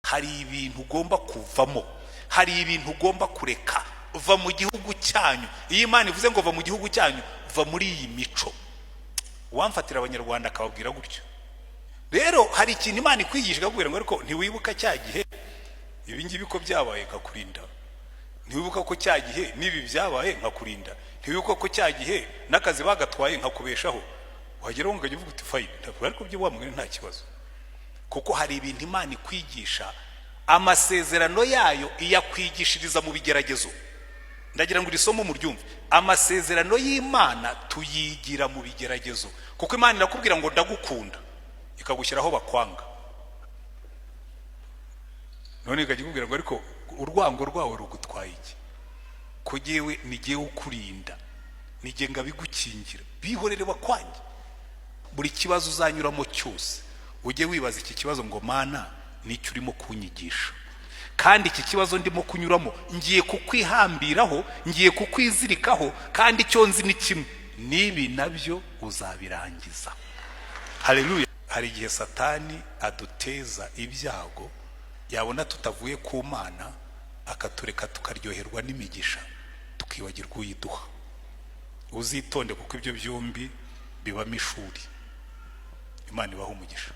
hari ibintu ugomba kuvamo, hari ibintu ugomba kureka. Va mu gihugu cyanyu. Iyo Imana ivuze ngo va mu gihugu cyanyu, va muri iyi mico. Uwamfatira abanyarwanda akababwira gutyo. Rero hari ikintu Imana ikwigisha ikakubwira ngo ariko ntiwibuka cya gihe ibi ngibi ko byabaye nkakurinda, ntiwibuka ko cya gihe nibi byabaye nkakurinda, ntiwibuka ko cya gihe n'akazi bagatwaye nkakubeshaho. Wageraho ngo uvuge uti fine, ntabwo ariko byo wamwe nta kibazo. Kuko hari ibintu Imana ikwigisha, amasezerano yayo iyakwigishiriza mu bigeragezo. Ndagira ngo irisomo muryumve. Amasezerano y'Imana tuyigira mu bigeragezo. Kuko Imana irakubwira ngo ndagukunda, ikagushyiraho bakwanga. None ikakubwira ngo ariko urwango rwawe rugutwaye iki? Kugiwe nigiye ukurinda, nigiye ngabigukingira, bihorere bakwange. Buri kibazo uzanyuramo cyose ujye wibaza iki kibazo ngo Mana nicyo urimo kunyigisha, kandi iki kibazo ndimo kunyuramo ngiye kukwihambiraho, ngiye kukwizirikaho, kandi icyo nzi ni kimwe, nibi nabyo uzabirangiza. Haleluya. Hari igihe Satani aduteza ibyago, yabona tutavuye ku Mana akatureka tukaryoherwa n'imigisha tukibagirwa uyiduha. Uzitonde kuko ibyo byombi bibamo ishuri. Imana ibaha umugisha.